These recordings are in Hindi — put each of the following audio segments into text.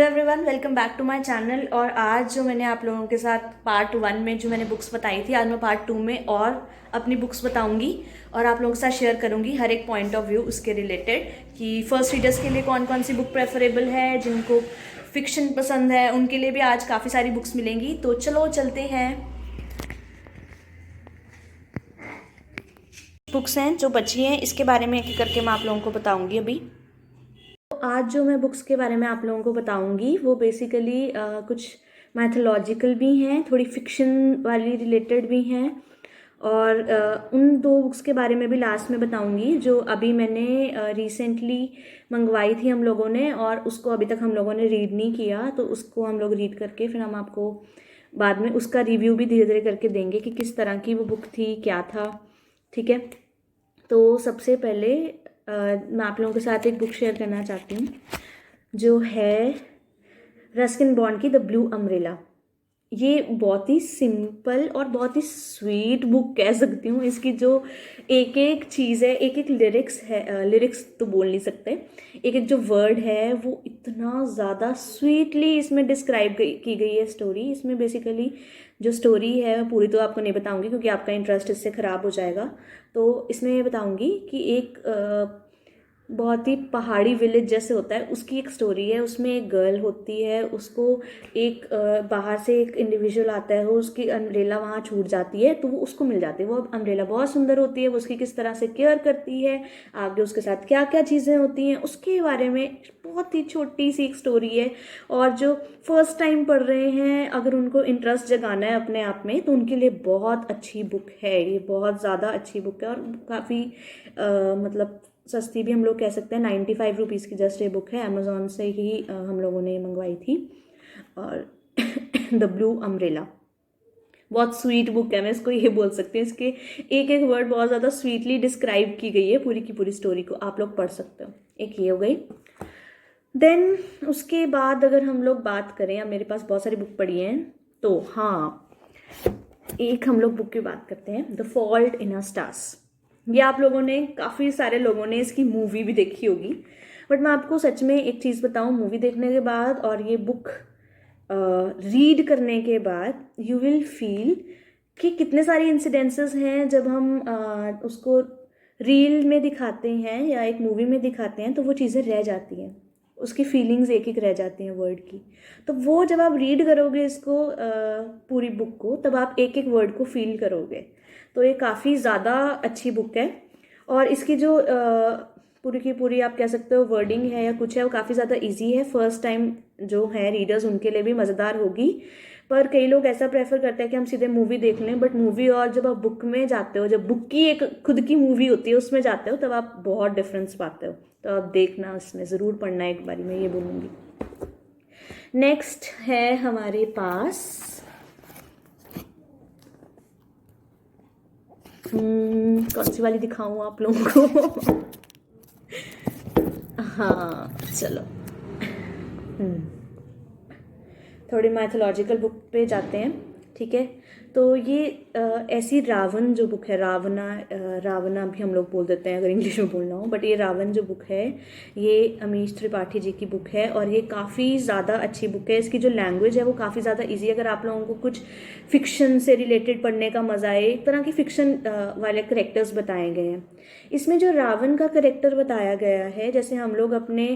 Everyone, welcome back to my channel. और आज जो मैंने आप लोगों के साथ पार्ट 1 में जो मैंने बुक्स बताई थी, आज मैं पार्ट 2 में और अपनी बुक्स बताऊंगी और आप लोगों के साथ शेयर करूंगी हर एक पॉइंट ऑफ व्यू उसके रिलेटेड कि फर्स्ट रीडर्स के लिए कौन कौन सी बुक प्रेफरेबल है, जिनको फिक्शन पसंद है उनके लिए भी आज काफ़ी सारी बुक्स मिलेंगी। तो चलो चलते हैं। बुक्स हैं जो बची हैं, इसके बारे में एक एक करके मैं आप लोगों को बताऊंगी अभी। आज जो मैं बुक्स के बारे में आप लोगों को बताऊंगी वो बेसिकली कुछ मैथोलॉजिकल भी हैं, थोड़ी फिक्शन वाली रिलेटेड भी हैं, और उन दो बुक्स के बारे में भी लास्ट में बताऊंगी जो अभी मैंने रिसेंटली मंगवाई थी हम लोगों ने, और उसको अभी तक हम लोगों ने रीड नहीं किया। तो उसको हम लोग रीड करके फिर हम आपको बाद में उसका रिव्यू भी धीरे धीरे करके देंगे कि किस तरह की वो बुक थी, क्या था। ठीक है, तो सबसे पहले मैं आप लोगों के साथ एक बुक शेयर करना चाहती हूँ जो है रस्किन बॉन्ड की द ब्लू अम्ब्रेला। ये बहुत ही सिंपल और बहुत ही स्वीट बुक कह सकती हूँ। इसकी जो एक एक चीज़ है, एक एक लिरिक्स है, लिरिक्स तो बोल नहीं सकते, एक एक जो वर्ड है वो इतना ज़्यादा स्वीटली इसमें डिस्क्राइब की गई है स्टोरी। इसमें बेसिकली जो स्टोरी है पूरी तो आपको नहीं बताऊंगी क्योंकि आपका इंटरेस्ट इससे ख़राब हो जाएगा। तो इसमें ये बताऊंगी कि एक बहुत ही पहाड़ी विलेज जैसे होता है उसकी एक स्टोरी है। उसमें एक गर्ल होती है, उसको एक बाहर से एक इंडिविजुअल आता है, वो उसकी अम्ब्रेला वहाँ छूट जाती है तो वो उसको मिल जाती है। वो अम्ब्रेला बहुत सुंदर होती है, वो उसकी किस तरह से केयर करती है, आगे उसके साथ क्या क्या चीज़ें होती हैं उसके बारे में बहुत ही छोटी सी एक स्टोरी है। और जो फर्स्ट टाइम पढ़ रहे हैं, अगर उनको इंटरेस्ट जगाना है अपने आप में, तो उनके लिए बहुत अच्छी बुक है। ये बहुत ज़्यादा अच्छी बुक है और काफ़ी मतलब सस्ती भी हम लोग कह सकते हैं। 95 रुपीज़ की जस्ट ये बुक है। अमेज़ॉन से ही हम लोगों ने मंगवाई थी। और द ब्लू अम्ब्रेला बहुत स्वीट बुक है, मैं इसको ये बोल सकती हूँ। इसके एक एक वर्ड बहुत ज़्यादा स्वीटली डिस्क्राइब की गई है, पूरी की पूरी स्टोरी को आप लोग पढ़ सकते हो। एक ये हो गई। देन उसके बाद अगर हम लोग बात करें, अब मेरे पास बहुत सारी बुक पढ़ी हैं, तो हाँ, एक हम लोग बुक की बात करते हैं, the fault in a stars. ये आप लोगों ने, काफ़ी सारे लोगों ने इसकी मूवी भी देखी होगी, बट मैं आपको सच में एक चीज़ बताऊं, मूवी देखने के बाद और ये बुक रीड करने के बाद यू विल फील कि कितने सारे इंसिडेंसेस हैं जब हम उसको रील में दिखाते हैं या एक मूवी में दिखाते हैं तो वो चीज़ें रह जाती हैं, उसकी फीलिंग्स एक एक रह जाती हैं वर्ड की। तो वो जब आप रीड करोगे इसको पूरी बुक को, तब आप एक एक वर्ड को फील करोगे। तो ये काफ़ी ज़्यादा अच्छी बुक है। और इसकी जो पूरी की पूरी आप कह सकते हो वर्डिंग है या कुछ है, वो काफ़ी ज़्यादा इजी है। फर्स्ट टाइम जो है रीडर्स उनके लिए भी मज़ेदार होगी। पर कई लोग ऐसा प्रेफर करते हैं कि हम सीधे मूवी देख लें, बट मूवी और जब आप बुक में जाते हो, जब बुक की एक खुद की मूवी होती है उसमें जाते हो, तब आप बहुत डिफरेंस पाते हो। तो आप देखना, इसमें ज़रूर पढ़ना एक बारी, मैं ये बोलूँगी। नेक्स्ट है हमारे पास कौन सी वाली दिखाऊं आप लोगों को? हाँ चलो, थोड़ी मैथोलॉजिकल बुक पे जाते हैं। ठीक है, तो ये ऐसी रावण जो बुक है, रावणा भी हम लोग बोल देते हैं अगर इंग्लिश में बोलना हो, बट ये रावण जो बुक है ये अमीश त्रिपाठी जी की बुक है और ये काफ़ी ज़्यादा अच्छी बुक है। इसकी जो लैंग्वेज है वो काफ़ी ज़्यादा इजी। अगर आप लोगों को कुछ फिक्शन से रिलेटेड पढ़ने का मज़ा आए, एक तरह की फिक्शन वाले करेक्टर्स बताए गए हैं इसमें। जो रावण का करेक्टर बताया गया है, जैसे हम लोग अपने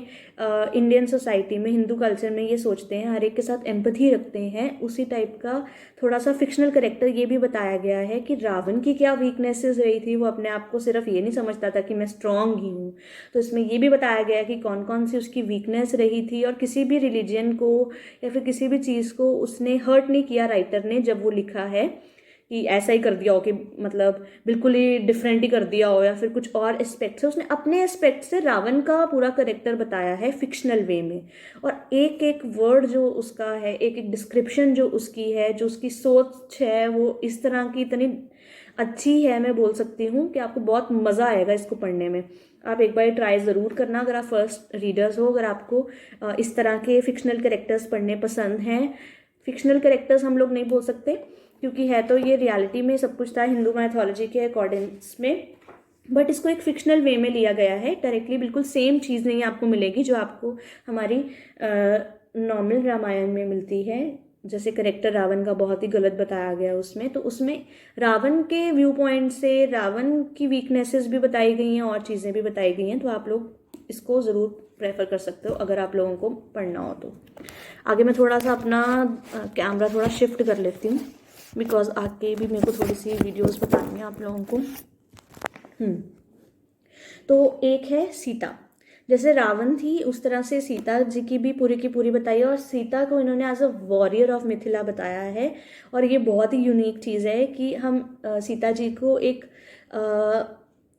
इंडियन सोसाइटी में, हिंदू कल्चर में ये सोचते हैं, हर एक के साथ एम्पैथी रखते हैं, उसी टाइप का थोड़ा सा फिक्शनल करेक्टर ये भी बताया गया है कि रावण की क्या वीकनेसेस रही थी। वो अपने आप को सिर्फ ये नहीं समझता था कि मैं स्ट्रांग ही हूँ, तो इसमें ये भी बताया गया कि कौन कौन सी उसकी वीकनेस रही थी। और किसी भी रिलीजन को या फिर किसी भी चीज़ को उसने हर्ट नहीं किया राइटर ने जब वो लिखा है कि ऐसा ही कर दिया हो, कि मतलब बिल्कुल ही डिफरेंट ही कर दिया हो, या फिर कुछ और एस्पेक्ट से उसने अपने एस्पेक्ट से रावण का पूरा करेक्टर बताया है फिक्शनल वे में। और एक एक वर्ड जो उसका है, एक एक डिस्क्रिप्शन जो उसकी है, जो उसकी सोच है, वो इस तरह की इतनी अच्छी है, मैं बोल सकती हूँ कि आपको बहुत मज़ा आएगा इसको पढ़ने में। आप एक बार ट्राई ज़रूर करना अगर आप फर्स्ट रीडर्स हो, अगर आपको इस तरह के फिक्शनल कैरेक्टर्स पढ़ने पसंद हैं। फिक्शनल कैरेक्टर्स हम लोग नहीं बोल सकते क्योंकि है तो ये रियलिटी में सब कुछ था हिंदू मैथोलॉजी के अकॉर्डिंग्स में, बट इसको एक फिक्शनल वे में लिया गया है। डायरेक्टली बिल्कुल सेम चीज़ नहीं आपको मिलेगी जो आपको हमारी नॉर्मल रामायण में मिलती है। जैसे करेक्टर रावण का बहुत ही गलत बताया गया उसमें, तो उसमें रावण के व्यू पॉइंट से रावण की वीकनेसेस भी बताई गई हैं और चीज़ें भी बताई गई हैं। तो आप लोग इसको ज़रूर प्रेफर कर सकते हो अगर आप लोगों को पढ़ना हो तो। आगे मैं थोड़ा सा अपना कैमरा थोड़ा शिफ्ट कर लेती हूँ, बिकॉज आगे भी मेरे को थोड़ी सी वीडियोस बतानी है आप लोगों को। तो एक है सीता। जैसे रावण थी उस तरह से सीता जी की पूरी बताई, और सीता को इन्होंने as a warrior of Mithila बताया है। और ये बहुत ही यूनिक चीज़ है कि हम सीता जी को एक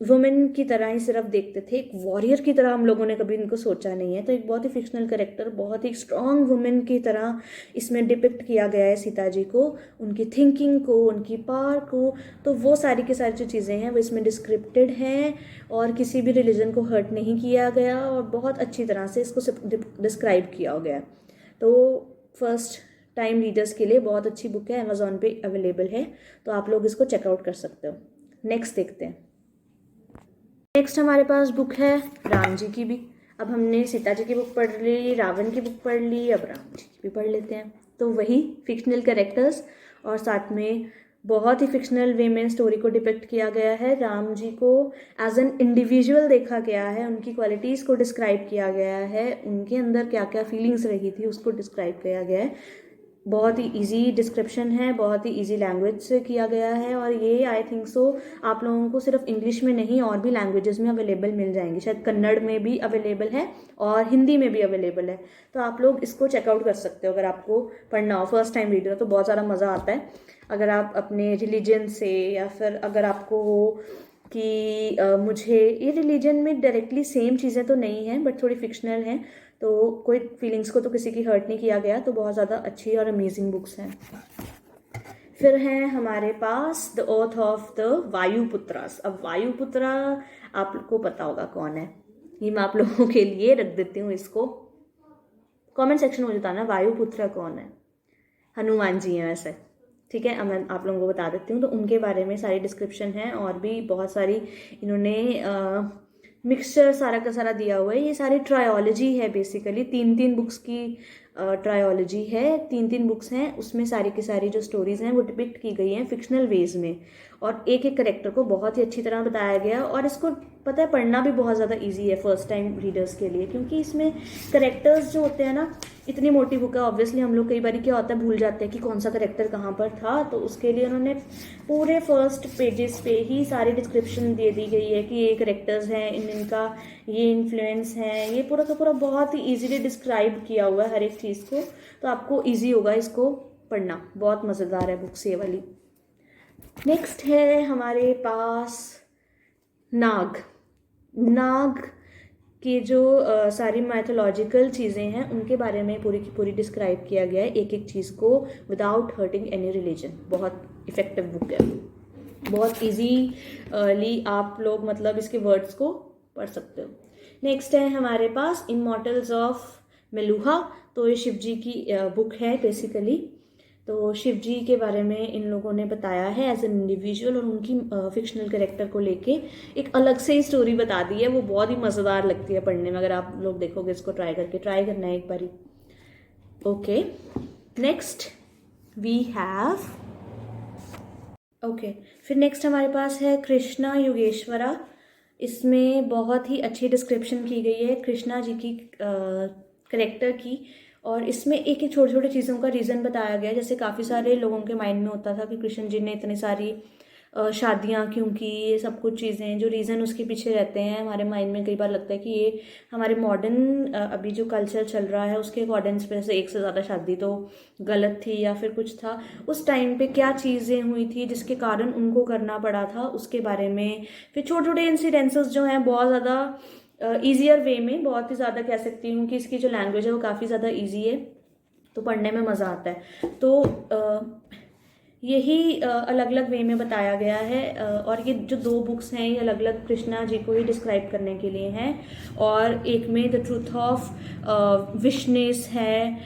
वुमेन की तरह ही सिर्फ देखते थे, एक वॉरियर की तरह हम लोगों ने कभी इनको सोचा नहीं है। तो एक बहुत ही फिक्शनल कैरेक्टर, बहुत ही स्ट्रॉन्ग वुमेन की तरह इसमें डिपिक्ट किया गया है सीता जी को, उनकी थिंकिंग को, उनकी पावर को। तो वो सारी की सारी जो चीज़ें हैं वो इसमें डिस्क्रिप्टेड हैं, और किसी भी रिलीजन को हर्ट नहीं किया गया, और बहुत अच्छी तरह से इसको डिस्क्राइब किया गया। तो फर्स्ट टाइम रीडर्स के लिए बहुत अच्छी बुक है, अमेजोन पे अवेलेबल है, तो आप लोग इसको चेकआउट कर सकते हो। नेक्स्ट देखते हैं। नेक्स्ट हमारे पास बुक है राम जी की भी। अब हमने सीता जी की बुक पढ़ ली, रावण की बुक पढ़ ली, अब राम जी की भी पढ़ लेते हैं। तो वही फिक्शनल कैरेक्टर्स और साथ में बहुत ही फिक्शनल वे में स्टोरी को डिपिक्ट किया गया है। राम जी को एज एन इंडिविजुअल देखा गया है, उनकी क्वालिटीज़ को डिस्क्राइब किया गया है, उनके अंदर क्या क्या फीलिंग्स रही थी उसको डिस्क्राइब किया गया है। बहुत ही इजी डिस्क्रिप्शन है, बहुत ही इजी लैंग्वेज से किया गया है, और ये आई थिंक सो आप लोगों को सिर्फ इंग्लिश में नहीं और भी लैंग्वेजेस में अवेलेबल मिल जाएंगी। शायद कन्नड़ में भी अवेलेबल है और हिंदी में भी अवेलेबल है। तो आप लोग इसको चेकआउट कर सकते हो अगर आपको पढ़ना हो, फर्स्ट टाइम रीडर, तो बहुत ज़्यादा मज़ा आता है। अगर आप अपने रिलीजन से, या फिर अगर आपको हो कि मुझे ये रिलीजन में डायरेक्टली सेम चीज़ें तो नहीं हैं बट थोड़ी फिक्शनल हैं, तो कोई फीलिंग्स को तो किसी की हर्ट नहीं किया गया, तो बहुत ज़्यादा अच्छी और अमेजिंग बुक्स हैं। फिर है हमारे पास द ओथ ऑफ द वायुपुत्रास। अब वायुपुत्रा आपको पता होगा कौन है, ये मैं आप लोगों के लिए रख देती हूँ इसको, कमेंट सेक्शन में बताना वायुपुत्र कौन है। हनुमान जी हैं वैसे, ठीक है। अब मैं आप लोगों को बता देती हूँ। तो उनके बारे में सारी डिस्क्रिप्शन है, और भी बहुत सारी इन्होंने मिक्सचर सारा का सारा दिया हुआ है। ये सारी ट्रायोलॉजी है बेसिकली, 3 बुक्स की ट्रायोलॉजी है, 3 बुक्स हैं, उसमें सारी की सारी जो स्टोरीज हैं वो डिपिक्ट की गई हैं फिक्शनल वेज में, और एक एक करेक्टर को बहुत ही अच्छी तरह बताया गया। और इसको पता है पढ़ना भी बहुत ज़्यादा इजी है फर्स्ट टाइम रीडर्स के लिए, क्योंकि इसमें करेक्टर्स जो होते हैं ना, इतनी मोटी बुक है, ऑब्वियसली हम लोग कई बार क्या होता है भूल जाते हैं कि कौन सा करेक्टर कहाँ पर था। तो उसके लिए उन्होंने पूरे फर्स्ट पेजेस पे ही सारी डिस्क्रिप्शन दे दी गई है कि ये करेक्टर्स हैं, इनका ये इन्फ्लुएंस है, ये पूरा का पूरा बहुत ही इजीली डिस्क्राइब किया हुआ है हर एक चीज़ को। तो आपको इजी होगा इसको पढ़ना, बहुत मज़ेदार है बुक्स ये वाली। नेक्स्ट है हमारे पास नाग के जो सारी मैथोलॉजिकल चीज़ें हैं उनके बारे में पूरी की पूरी डिस्क्राइब किया गया है, एक एक चीज़ को विदाउट हर्टिंग एनी रिलीजन। बहुत इफेक्टिव बुक है, बहुत ईजीली आप लोग मतलब इसके वर्ड्स को पढ़ सकते हो। नेक्स्ट है हमारे पास इमॉर्टल्स ऑफ मेलुहा। तो ये शिव जी की बुक है बेसिकली। तो शिव जी के बारे में इन लोगों ने बताया है एज एन इंडिविजुअल, और उनकी फिक्शनल कैरेक्टर को लेके एक अलग से ही स्टोरी बता दी है। वो बहुत ही मज़ेदार लगती है पढ़ने में, अगर आप लोग देखोगे इसको ट्राई करना है एक बारी। ओके, नेक्स्ट वी हैव फिर नेक्स्ट हमारे पास है कृष्णा योगेश्वरा। इसमें बहुत ही अच्छी डिस्क्रिप्शन की गई है कृष्णा जी की करेक्टर की, और इसमें एक एक छोटे छोटे चीज़ों का रीज़न बताया गया है। जैसे काफ़ी सारे लोगों के माइंड में होता था कि कृष्ण जी ने इतनी सारी शादियाँ क्यों की, ये सब कुछ चीज़ें जो रीज़न उसके पीछे रहते हैं, हमारे माइंड में कई बार लगता है कि ये हमारे मॉडर्न अभी जो कल्चर चल रहा है उसके अकॉर्डिंग्स पे से एक से ज़्यादा शादी तो गलत थी या फिर कुछ था। उस टाइम पे क्या चीज़ें हुई थी जिसके कारण उनको करना पड़ा था, उसके बारे में। फिर छोटे छोटे इंसिडेंसेस जो हैं बहुत ज़्यादा ईजियर वे में, बहुत ही ज़्यादा कह सकती हूँ कि इसकी जो लैंग्वेज है वो काफ़ी ज़्यादा ईजी है, तो पढ़ने में मज़ा आता है। तो यही अलग अलग वे में बताया गया है, और ये जो 2 बुक्स हैं ये अलग अलग कृष्णा जी को ही डिस्क्राइब करने के लिए हैं। और एक में द ट्रूथ ऑफ विशनेस है,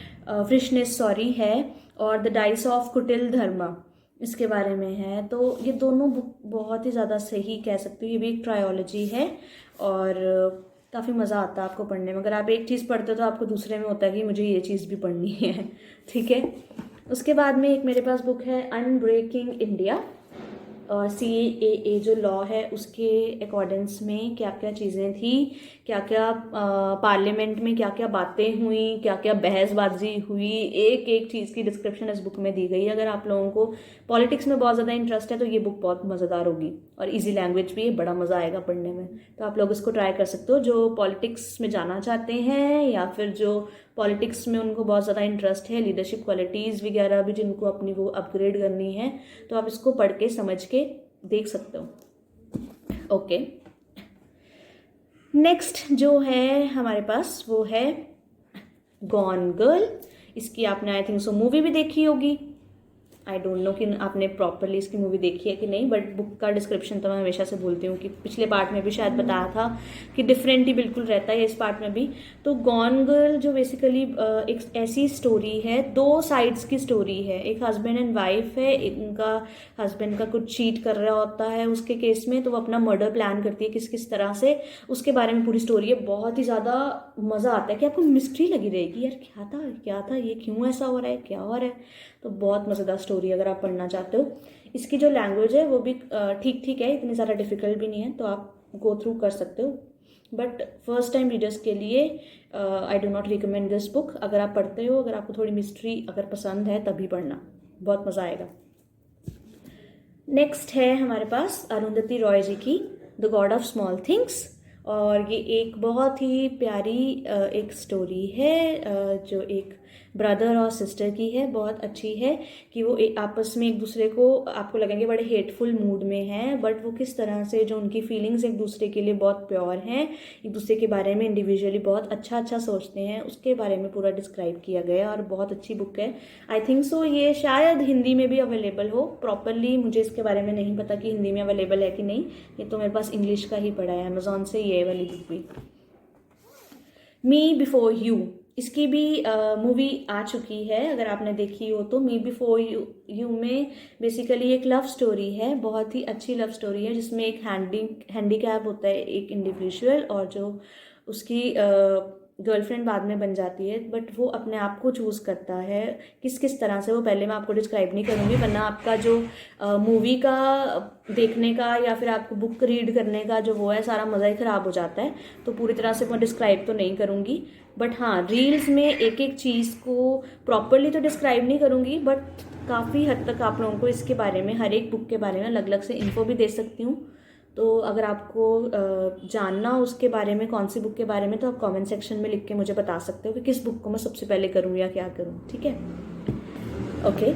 और द डाइस ऑफ कुटिल धर्मा इसके बारे में है। तो ये दोनों बुक बहुत ही ज़्यादा सही कह सकती हूँ, ये भी एक ट्रायोलॉजी है, और काफ़ी मज़ा आता है आपको पढ़ने में। अगर आप एक चीज़ पढ़ते हो तो आपको दूसरे में होता है कि मुझे ये चीज़ भी पढ़नी है। ठीक है। उसके बाद में एक मेरे पास बुक है अनब्रेकिंग इंडिया। CAA जो लॉ है उसके अकॉर्डेंस में क्या क्या चीज़ें थी, क्या क्या पार्लियामेंट में क्या क्या बातें हुई, क्या क्या बहसबाजी हुई, एक एक चीज़ की डिस्क्रिप्शन इस बुक में दी गई है। अगर आप लोगों को पॉलिटिक्स में बहुत ज़्यादा इंटरेस्ट है तो ये बुक बहुत मज़ेदार होगी और इजी लैंग्वेज भी है, बड़ा मज़ा आएगा पढ़ने में। तो आप लोग इसको ट्राई कर सकते हो जो पॉलिटिक्स में जाना चाहते हैं या फिर जो पॉलिटिक्स में उनको बहुत ज़्यादा इंटरेस्ट है, लीडरशिप क्वालिटीज़ वगैरह भी जिनको अपनी वो अपग्रेड करनी है, तो आप इसको पढ़ के समझ के देख सकते हो। ओके, नेक्स्ट जो है हमारे पास वो है गॉन गर्ल। इसकी आपने आई थिंक सो मूवी भी देखी होगी। आई डोंट नो कि आपने प्रॉपरली इसकी मूवी देखी है कि नहीं, बट बुक का डिस्क्रिप्शन तो मैं हमेशा से बोलती हूँ कि पिछले पार्ट में भी शायद बताया था कि डिफरेंट ही बिल्कुल रहता है इस पार्ट में भी। तो गॉन गर्ल जो बेसिकली एक ऐसी स्टोरी है, दो साइड्स की स्टोरी है। एक हस्बैंड एंड वाइफ है, इनका हस्बैंड का कुछ चीट कर रहा होता है उसके केस में, तो वो अपना मर्डर प्लान करती है किस किस तरह से, उसके बारे में पूरी स्टोरी है। बहुत ही ज़्यादा मज़ा आता है कि आपको मिस्ट्री लगी रहेगी, यार क्या था ये, क्यों ऐसा हो रहा है, क्या हो रहा है। तो बहुत मज़ेदार स्टोरी अगर आप पढ़ना चाहते हो। इसकी जो लैंग्वेज है वो भी ठीक ठीक है, इतनी ज़्यादा डिफिकल्ट भी नहीं है, तो आप गो थ्रू कर सकते हो। बट फर्स्ट टाइम रीडर्स के लिए I do not recommend this book. अगर आप पढ़ते हो, अगर आपको थोड़ी मिस्ट्री अगर पसंद है तभी पढ़ना, बहुत मज़ा आएगा। नेक्स्ट है हमारे पास अरुंधति रॉय जी की the God of small things. और ये एक बहुत ही प्यारी एक स्टोरी है जो एक ब्रदर और सिस्टर की है। बहुत अच्छी है कि वो आपस में एक दूसरे को, आपको लगेंगे बड़े हेटफुल मूड में हैं, बट वो किस तरह से जो उनकी फीलिंग्स एक दूसरे के लिए बहुत प्योर हैं, एक दूसरे के बारे में इंडिविजुअली बहुत अच्छा अच्छा सोचते हैं, उसके बारे में पूरा डिस्क्राइब किया गया है और बहुत अच्छी बुक है। आई थिंक सो ये शायद हिंदी में भी अवेलेबल हो, प्रॉपरली मुझे इसके बारे में नहीं पता कि हिंदी में अवेलेबल है कि नहीं। ये तो मेरे पास इंग्लिश का ही पड़ा है अमेजोन से, ये वाली बुक भी। मी बिफोर यू, इसकी भी मूवी आ चुकी है, अगर आपने देखी हो तो। मी बिफोर यू में बेसिकली एक लव स्टोरी है, बहुत ही अच्छी लव स्टोरी है, जिसमें एक हैंडीकैप होता है एक इंडिविजुअल, और जो उसकी गर्लफ्रेंड बाद में बन जाती है, बट वो अपने आप को चूज़ करता है किस किस तरह से, वो पहले मैं आपको डिस्क्राइब नहीं करूँगी वरना आपका जो मूवी का देखने का या फिर आपको बुक रीड करने का जो वो है सारा मज़ा ही ख़राब हो जाता है। तो पूरी तरह से मैं डिस्क्राइब तो नहीं करूँगी, बट हाँ रील्स में एक एक चीज़ को प्रॉपरली तो डिस्क्राइब नहीं करूँगी, बट काफ़ी हद तक आप लोगों को इसके बारे में, हर एक बुक के बारे में अलग अलग से इन्फो भी दे सकती हूँ। तो अगर आपको जानना हो उसके बारे में, कौन सी बुक के बारे में, तो आप कमेंट सेक्शन में लिख के मुझे बता सकते हो कि किस बुक को मैं सबसे पहले करूँ या क्या करूँ। ठीक है, ओके।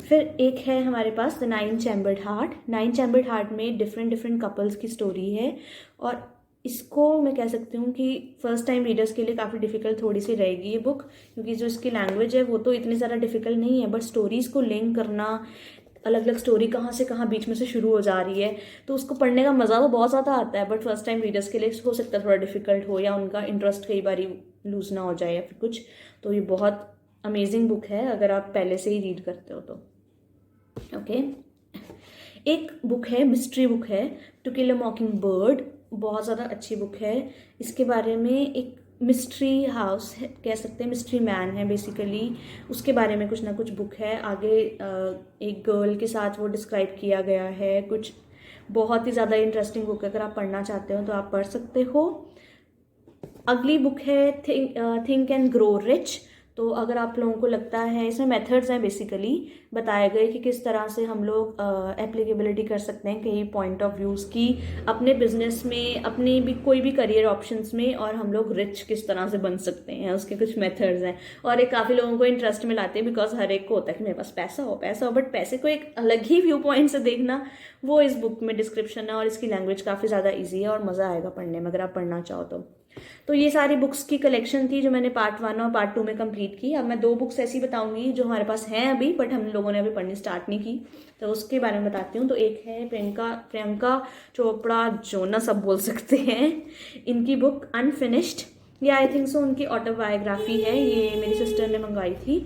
फिर एक है हमारे पास the nine chambered heart. Nine chambered heart में डिफरेंट कपल्स की स्टोरी है, और इसको मैं कह सकती हूँ कि फर्स्ट टाइम रीडर्स के लिए काफ़ी डिफिकल्ट थोड़ी सी रहेगी ये बुक, क्योंकि जो इसकी लैंग्वेज है वो तो इतनी ज़्यादा डिफिकल्ट नहीं है, बट स्टोरीज़ को लिंक करना, अलग अलग स्टोरी कहाँ से कहाँ बीच में से शुरू हो जा रही है, तो उसको पढ़ने का मज़ा तो बहुत ज़्यादा आता है, बट फर्स्ट टाइम रीडर्स के लिए हो सकता है थोड़ा डिफिकल्ट हो, या उनका इंटरेस्ट कई बार लूज ना हो जाए या फिर कुछ। तो ये बहुत अमेजिंग बुक है अगर आप पहले से ही रीड करते हो तो। ओके, एक बुक है, मिस्ट्री बुक है, to kill a mockingbird. बहुत ज़्यादा अच्छी बुक है। इसके बारे में एक मिस्ट्री हाउस है, कह सकते हैं मिस्ट्री मैन है बेसिकली, उसके बारे में कुछ ना कुछ बुक है। आगे एक गर्ल के साथ वो डिस्क्राइब किया गया है कुछ, बहुत ही ज़्यादा इंटरेस्टिंग बुक है। अगर आप पढ़ना चाहते हो तो आप पढ़ सकते हो। अगली बुक है थिंक एंड ग्रो रिच। तो अगर आप लोगों को लगता है, इसमें मेथड्स हैं बेसिकली बताए गए कि किस तरह से हम लोग एप्लीकेबिलिटी कर सकते हैं कई पॉइंट ऑफ व्यूज़ की अपने बिजनेस में, अपने भी कोई भी करियर ऑप्शंस में, और हम लोग रिच किस तरह से बन सकते हैं, उसके कुछ मेथड्स हैं। और एक काफ़ी लोगों को इंटरेस्ट में लाते हैं, बिकॉज हर एक को होता है कि मेरे पास पैसा हो, बट पैसे को एक अलग ही व्यू पॉइंट से देखना, वो इस बुक में डिस्क्रिप्शन है। और इसकी लैंग्वेज काफ़ी ज़्यादा ईजी है और मज़ा आएगा पढ़ने में अगर आप पढ़ना चाहो तो ये सारी बुक्स की कलेक्शन थी जो मैंने पार्ट 1 और पार्ट 2 में कंप्लीट की। अब मैं 2 बुक्स ऐसी बताऊंगी जो हमारे पास हैं अभी, बट हम लोगों ने अभी पढ़नी स्टार्ट नहीं की, तो उसके बारे में बताती हूँ। तो एक है प्रियंका चोपड़ा जोनस, अब बोल सकते हैं, इनकी बुक अनफिनिश्ड। ये आई थिंक सो उनकी ऑटोबायोग्राफी है, ये मेरी सिस्टर ने मंगवाई थी।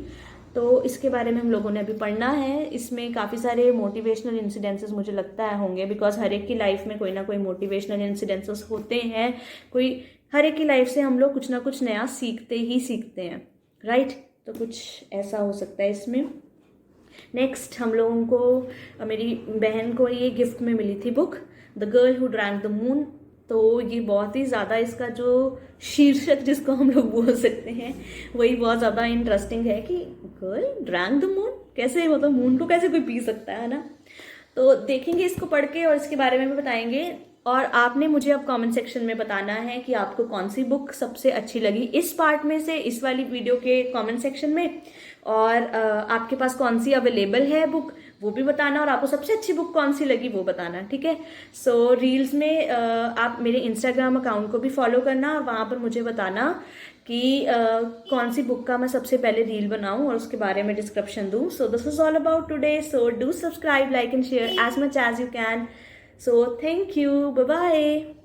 तो इसके बारे में हम लोगों ने अभी पढ़ना है। इसमें काफ़ी सारे मोटिवेशनल इंसिडेंसेस मुझे लगता है होंगे, बिकॉज हर एक की लाइफ में कोई ना कोई मोटिवेशनल इंसिडेंसेस होते हैं। हर एक की लाइफ से हम लोग कुछ ना कुछ नया सीखते ही सीखते हैं, राइट। तो कुछ ऐसा हो सकता है इसमें। नेक्स्ट हम लोगों को, मेरी बहन को ये गिफ्ट में मिली थी book the girl who drank the moon. तो ये बहुत ही ज़्यादा, इसका जो शीर्षक जिसको हम लोग बोल सकते हैं वही बहुत ज़्यादा इंटरेस्टिंग है कि गर्ल ड्रैंक द मून, कैसे, मतलब मून को कैसे कोई पी सकता है ना। तो देखेंगे इसको पढ़ के और इसके बारे में भी बताएंगे। और आपने मुझे अब कमेंट सेक्शन में बताना है कि आपको कौन सी बुक सबसे अच्छी लगी इस पार्ट में से, इस वाली वीडियो के कमेंट सेक्शन में। और आपके पास कौन सी अवेलेबल है बुक वो भी बताना, और आपको सबसे अच्छी बुक कौन सी लगी वो बताना, ठीक है। सो रील्स में आप मेरे इंस्टाग्राम अकाउंट को भी फॉलो करना और वहाँ पर मुझे बताना कि कौन सी बुक का मैं सबसे पहले रील बनाऊं और उसके बारे में डिस्क्रिप्शन दूं। So this was all about today. So do subscribe, like and share as much as you can. So thank you. Bye bye.